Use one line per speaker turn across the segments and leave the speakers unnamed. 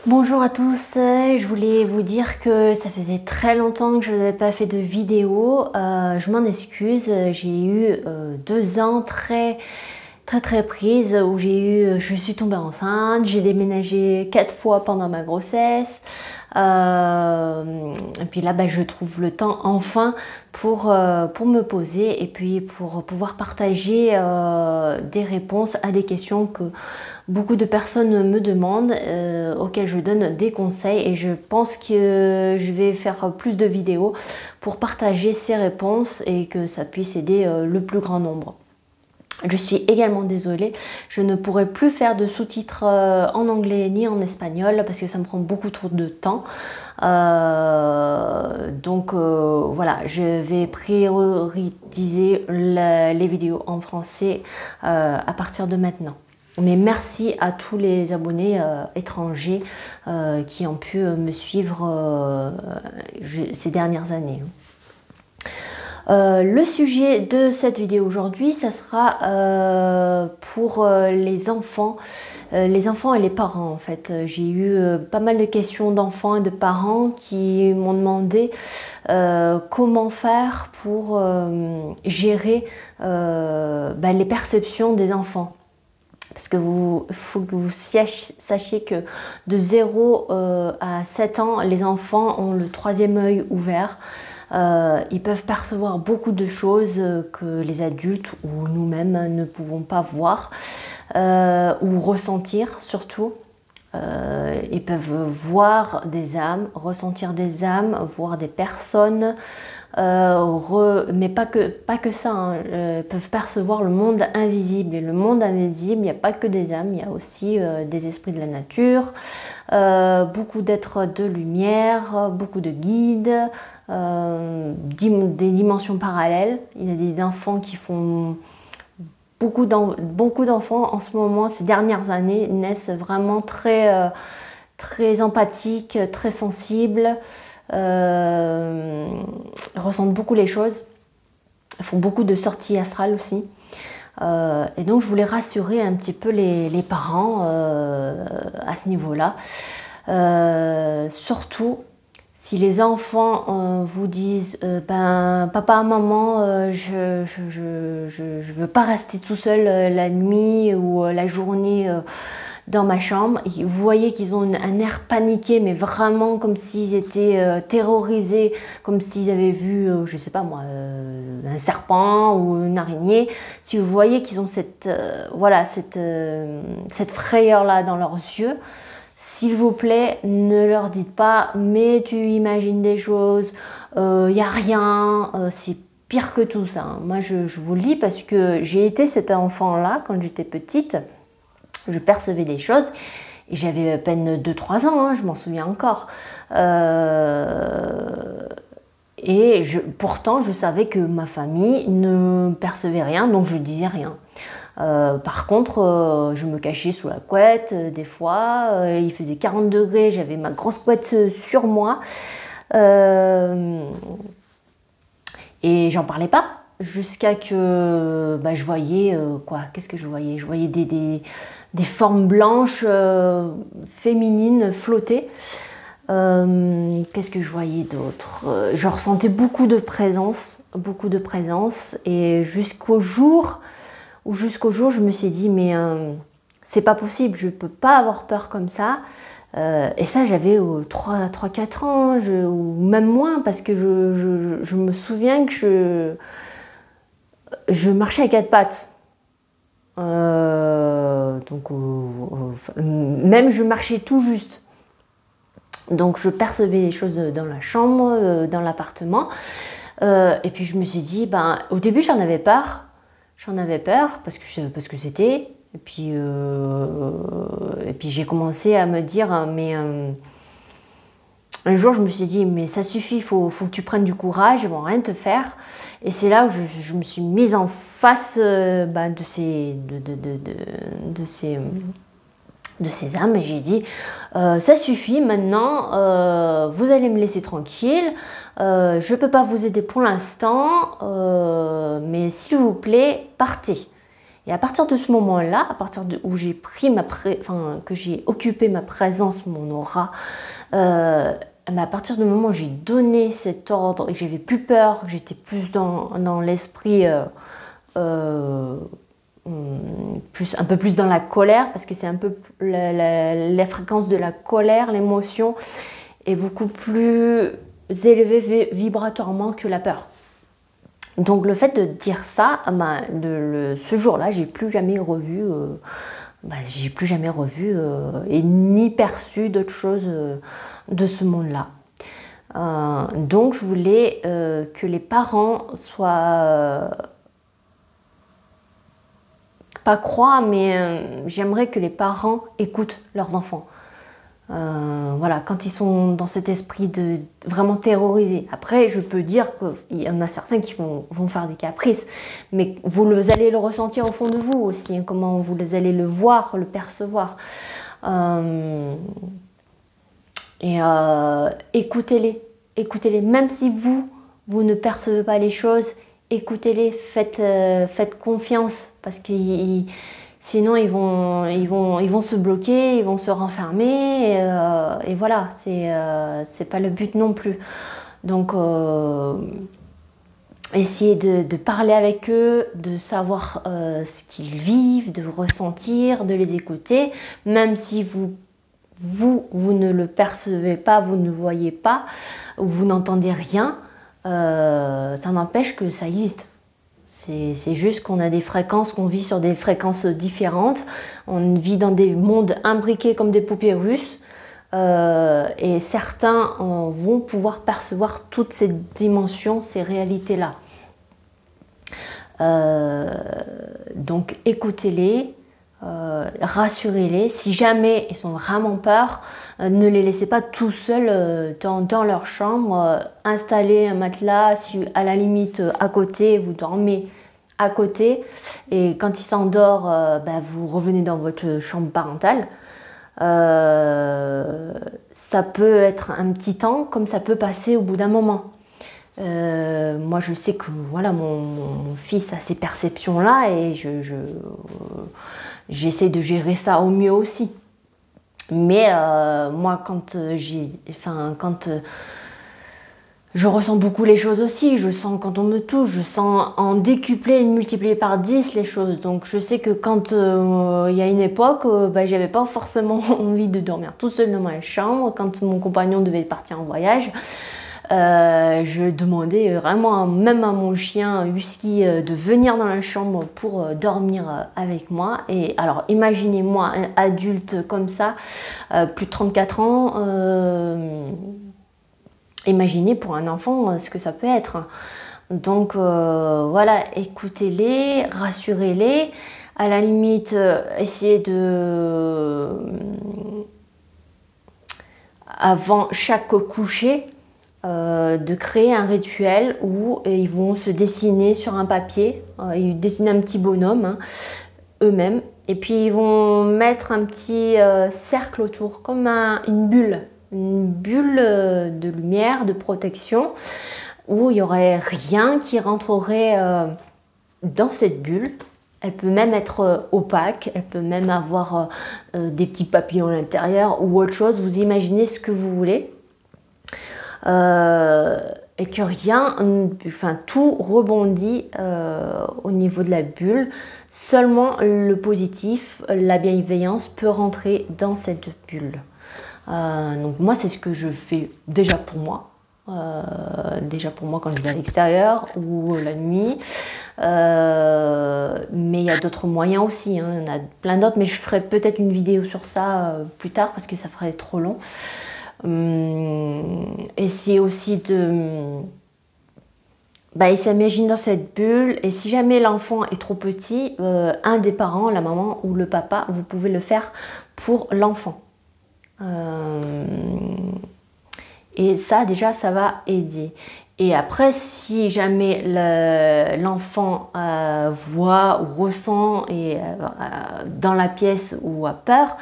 Bonjour à tous, je voulais vous dire que ça faisait très longtemps que je n'avais pas fait de vidéo, je m'en excuse, j'ai eu 2 ans très prises où je suis tombée enceinte, j'ai déménagé 4 fois pendant ma grossesse, et puis là je trouve le temps enfin pour me poser et puis pour pouvoir partager des réponses à des questions que beaucoup de personnes me demandent, auxquelles je donne des conseils, et je pense que je vais faire plus de vidéos pour partager ces réponses et que ça puisse aider le plus grand nombre. Je suis également désolée, je ne pourrai plus faire de sous-titres en anglais ni en espagnol parce que ça me prend beaucoup trop de temps. Voilà, je vais prioriser les vidéos en français à partir de maintenant. Mais merci à tous les abonnés étrangers qui ont pu me suivre ces dernières années. Le sujet de cette vidéo aujourd'hui, ça sera pour les enfants et les parents en fait. J'ai eu pas mal de questions d'enfants et de parents qui m'ont demandé comment faire pour gérer les perceptions des enfants. Parce que faut que vous sachiez que de 0 à 7 ans, les enfants ont le 3e œil ouvert. Ils peuvent percevoir beaucoup de choses que les adultes ou nous-mêmes ne pouvons pas voir ou ressentir surtout. Ils peuvent voir des âmes, ressentir des âmes, voir des personnes, mais pas que ça, hein. Ils peuvent percevoir le monde invisible. Et le monde invisible, il n'y a pas que des âmes, il y a aussi des esprits de la nature, beaucoup d'êtres de lumière, beaucoup de guides, des dimensions parallèles. Il y a des enfants qui font... Beaucoup d'enfants en ce moment, ces dernières années, naissent vraiment très empathiques, très sensibles, ressentent beaucoup les choses, font beaucoup de sorties astrales aussi. Et donc je voulais rassurer un petit peu les parents à ce niveau-là. Surtout si les enfants vous disent papa, maman, je veux pas rester tout seul la nuit ou la journée dans ma chambre, vous voyez qu'ils ont un air paniqué, mais vraiment comme s'ils étaient terrorisés, comme s'ils avaient vu, je sais pas moi, un serpent ou une araignée. Si vous voyez qu'ils ont cette frayeur là dans leurs yeux, s'il vous plaît, ne leur dites pas « mais tu imagines des choses, y a rien, c'est pire que tout ça ». Moi, je vous le dis parce que j'ai été cet enfant-là quand j'étais petite. Je percevais des choses et j'avais à peine 2-3 ans, hein, je m'en souviens encore. Pourtant, je savais que ma famille ne percevait rien, donc je disais rien. Par contre, je me cachais sous la couette des fois, il faisait 40 degrés, j'avais ma grosse couette sur moi et j'en parlais pas jusqu'à que je voyais qu'est-ce que je voyais? Je voyais des formes blanches féminines flotter. Qu'est-ce que je voyais d'autre? Je ressentais beaucoup de présence, et jusqu'au jour je me suis dit mais c'est pas possible, je peux pas avoir peur comme ça. Et ça j'avais 3-4 ans, ou même moins, parce que je me souviens que je marchais à 4 pattes. Même je marchais tout juste. Donc je percevais les choses dans la chambre, dans l'appartement. Et puis je me suis dit, au début j'en avais peur. Parce que je savais pas ce que c'était. Et puis j'ai commencé à me dire, mais un jour je me suis dit, mais ça suffit, faut que tu prennes du courage, ils vont rien te faire. Et c'est là où je me suis mise en face de ces âmes, et j'ai dit ça suffit maintenant, vous allez me laisser tranquille, je ne peux pas vous aider pour l'instant, mais s'il vous plaît, partez. Et à partir de ce moment-là, à partir où j'ai pris que j'ai occupé ma présence, mon aura, mais à partir du moment où j'ai donné cet ordre et que j'avais plus peur, que j'étais plus dans l'esprit, un peu plus dans la colère, parce que c'est un peu la fréquence de la colère, l'émotion est beaucoup plus élevée vibratoirement que la peur. Donc le fait de dire ça, ce jour-là, j'ai plus jamais revu, et ni perçu d'autre chose de ce monde-là. Donc je voulais que les parents soient pas croient, mais j'aimerais que les parents écoutent leurs enfants. Voilà, quand ils sont dans cet esprit de vraiment terroriser. Après, je peux dire qu'il y en a certains qui vont faire des caprices, mais vous allez le ressentir au fond de vous aussi, hein, comment vous allez le voir, le percevoir. Écoutez-les, même si vous ne percevez pas les choses, écoutez-les, faites confiance, parce que sinon ils vont se bloquer, ils vont se renfermer, et voilà, c'est pas le but non plus. Donc essayez de parler avec eux, de savoir ce qu'ils vivent, de ressentir, de les écouter, même si vous ne le percevez pas, vous ne voyez pas, vous n'entendez rien, ça n'empêche que ça existe. C'est juste qu'on a des fréquences, qu'on vit sur des fréquences différentes. On vit dans des mondes imbriqués comme des poupées russes. Et certains vont pouvoir percevoir toutes ces dimensions, ces réalités-là. Donc écoutez-les, rassurez-les. Si jamais ils sont vraiment peur, ne les laissez pas tout seuls dans leur chambre. Installez un matelas, si à la limite à côté, vous dormez à côté, et quand il s'endort, vous revenez dans votre chambre parentale. Ça peut être un petit temps, comme ça peut passer au bout d'un moment. Moi je sais que voilà, mon fils a ces perceptions là, et j'essaie de gérer ça au mieux aussi. Mais moi quand je ressens beaucoup les choses aussi, je sens quand on me touche, je sens en décuplé et multiplié par 10 les choses. Donc je sais que quand il y a une époque, j'avais pas forcément envie de dormir tout seul dans ma chambre. Quand mon compagnon devait partir en voyage, je demandais vraiment, même à mon chien Husky, de venir dans la chambre pour dormir avec moi. Et alors imaginez-moi un adulte comme ça, plus de 34 ans, imaginez pour un enfant ce que ça peut être. Donc voilà, écoutez-les, rassurez-les, à la limite essayez de, avant chaque coucher, de créer un rituel où ils vont se dessiner sur un papier, ils dessinent un petit bonhomme, hein, eux-mêmes, et puis ils vont mettre un petit cercle autour, comme une bulle de lumière, de protection, où il n'y aurait rien qui rentrerait dans cette bulle. Elle peut même être opaque, elle peut même avoir des petits papillons à l'intérieur ou autre chose, vous imaginez ce que vous voulez. Et que rien, tout rebondit au niveau de la bulle. Seulement le positif, la bienveillance peut rentrer dans cette bulle. Donc moi c'est ce que je fais déjà pour moi. Quand je vais à l'extérieur ou la nuit. Mais il y a d'autres moyens aussi, hein. Il y en a plein d'autres, mais je ferai peut-être une vidéo sur ça plus tard parce que ça ferait trop long. Essayez aussi de s'imaginer dans cette bulle, et si jamais l'enfant est trop petit, un des parents, la maman ou le papa, vous pouvez le faire pour l'enfant. Et ça déjà ça va aider. Et après, si jamais l'enfant voit ou ressent dans la pièce ou a peur,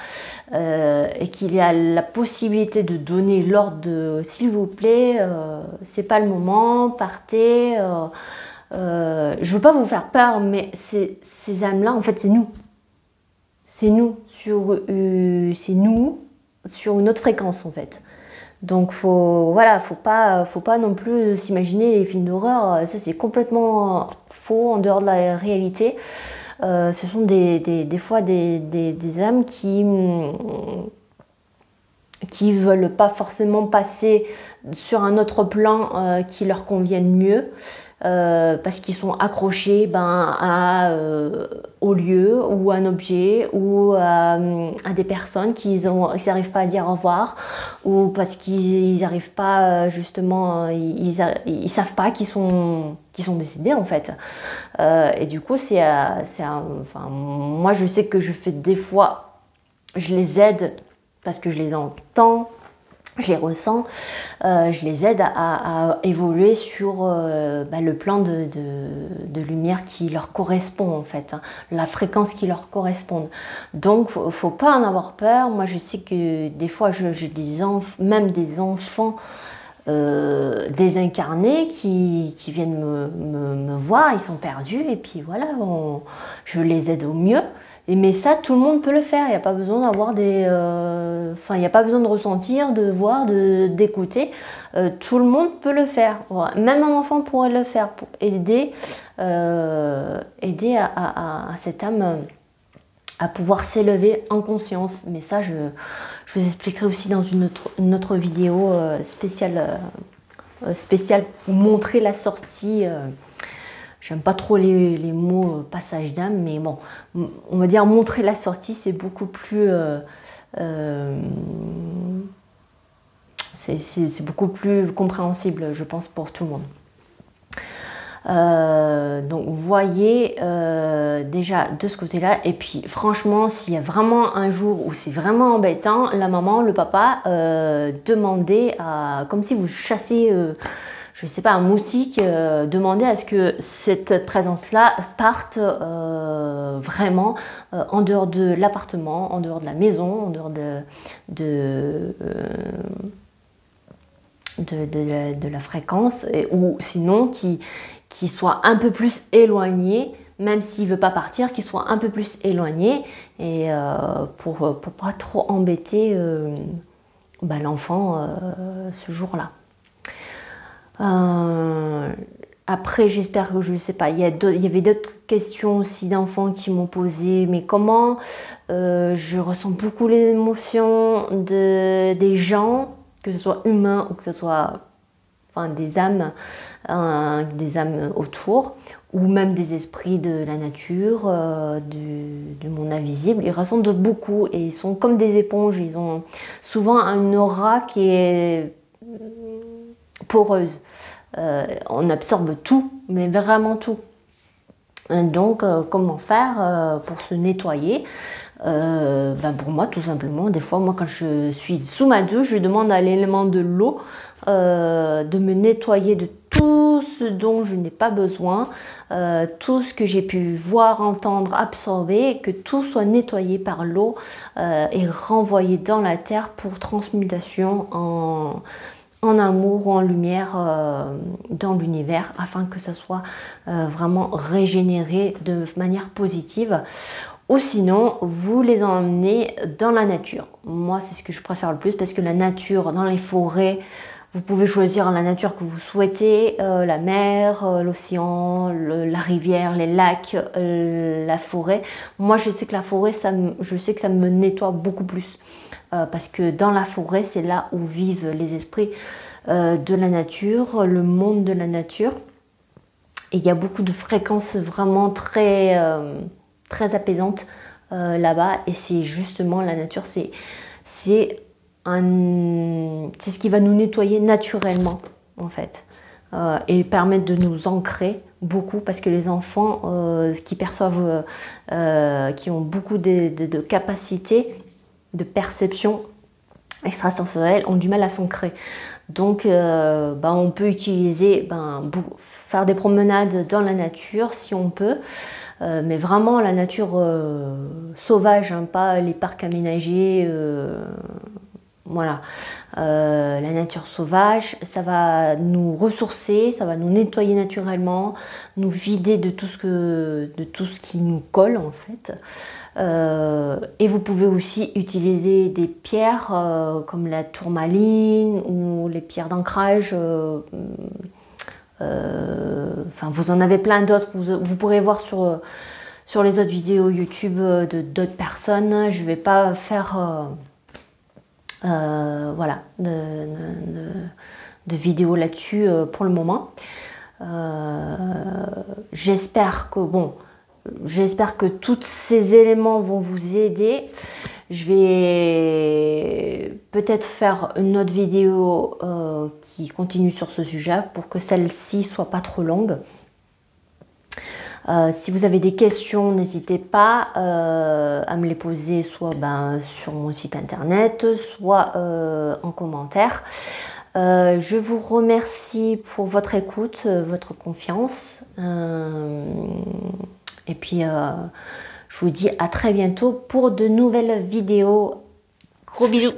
et qu'il a la possibilité de donner l'ordre de s'il vous plaît, c'est pas le moment, partez, Je veux pas vous faire peur, mais ces âmes-là, en fait, c'est nous. C'est nous sur une autre fréquence, en fait. Donc voilà, faut pas non plus s'imaginer les films d'horreur, ça c'est complètement faux, en dehors de la réalité. Ce sont des fois des âmes qui veulent pas forcément passer sur un autre plan qui leur convienne mieux. Parce qu'ils sont accrochés au lieu ou à un objet ou à des personnes qu'ils n'arrivent pas à dire au revoir, ou parce qu'ils n'arrivent pas justement, ils savent pas qu'ils sont décédés en fait. Et du coup enfin, moi je sais que je fais des fois, je les aide parce que je les entends, je les ressens, je les aide à évoluer sur le plan de lumière qui leur correspond en fait, hein, la fréquence qui leur correspond. Donc faut pas en avoir peur. Moi je sais que des fois j'ai même des enfants désincarnés qui viennent me voir, ils sont perdus et puis voilà, je les aide au mieux. Mais ça, tout le monde peut le faire. Il n'y a pas besoin d'avoir il n'y a pas besoin de ressentir, de voir, d'écouter. Tout le monde peut le faire. Voilà. Même un enfant pourrait le faire pour aider à cette âme à pouvoir s'élever en conscience. Mais ça, je vous expliquerai aussi dans une autre vidéo spéciale montrer la sortie. J'aime pas trop les mots passage d'âme, mais bon, on va dire montrer la sortie, c'est beaucoup plus... c'est beaucoup plus compréhensible, je pense, pour tout le monde. Donc vous voyez déjà de ce côté-là, et puis franchement, s'il y a vraiment un jour où c'est vraiment embêtant, la maman, le papa, demandez comme si vous chassez... je ne sais pas, un moustique, demander à ce que cette présence-là parte vraiment en dehors de l'appartement, en dehors de la maison, en dehors de la fréquence, ou sinon qui soit un peu plus éloigné, même s'il ne veut pas partir, qu'il soit un peu plus éloigné, et pour ne pas trop embêter l'enfant ce jour-là. Après, j'espère que je ne sais pas, il y avait d'autres questions aussi d'enfants qui m'ont posé, mais comment je ressens beaucoup les émotions des gens, que ce soit humains ou que ce soit des âmes autour, ou même des esprits de la nature, du monde invisible. Ils ressentent beaucoup et ils sont comme des éponges, ils ont souvent une aura qui est poreuse. On absorbe tout, mais vraiment tout. Donc, comment faire pour se nettoyer? Pour moi, tout simplement, des fois, moi, quand je suis sous ma douche, je demande à l'élément de l'eau de me nettoyer de tout ce dont je n'ai pas besoin, tout ce que j'ai pu voir, entendre, absorber, que tout soit nettoyé par l'eau et renvoyé dans la terre pour transmutation en amour ou en lumière dans l'univers, afin que ça soit vraiment régénéré de manière positive. Ou sinon, vous les emmenez dans la nature. Moi, c'est ce que je préfère le plus, parce que la nature, dans les forêts, vous pouvez choisir la nature que vous souhaitez, la mer, l'océan, la rivière, les lacs, la forêt. Moi, je sais que la forêt, je sais que ça me nettoie beaucoup plus. Parce que dans la forêt, c'est là où vivent les esprits de la nature, le monde de la nature. Et il y a beaucoup de fréquences vraiment très apaisantes là-bas. Et c'est justement la nature, c'est ce qui va nous nettoyer naturellement, en fait. Et permettre de nous ancrer beaucoup, parce que les enfants qui perçoivent, qui ont beaucoup de capacités de perception extrasensorielle, ont du mal à s'ancrer. Donc on peut utiliser, faire des promenades dans la nature si on peut, mais vraiment la nature sauvage, hein, pas les parcs aménagés. voilà, la nature sauvage, ça va nous ressourcer, ça va nous nettoyer naturellement, nous vider de tout ce qui nous colle en fait. Et vous pouvez aussi utiliser des pierres comme la tourmaline ou les pierres d'ancrage. Enfin, vous en avez plein d'autres. Vous pourrez voir sur les autres vidéos YouTube d'autres personnes. Je ne vais pas faire voilà, de vidéos là-dessus pour le moment. J'espère que tous ces éléments vont vous aider. Je vais peut-être faire une autre vidéo qui continue sur ce sujet pour que celle-ci soit pas trop longue. Si vous avez des questions, n'hésitez pas à me les poser soit sur mon site internet, soit en commentaire. Je vous remercie pour votre écoute, votre confiance. Et puis, je vous dis à très bientôt pour de nouvelles vidéos. Gros bisous!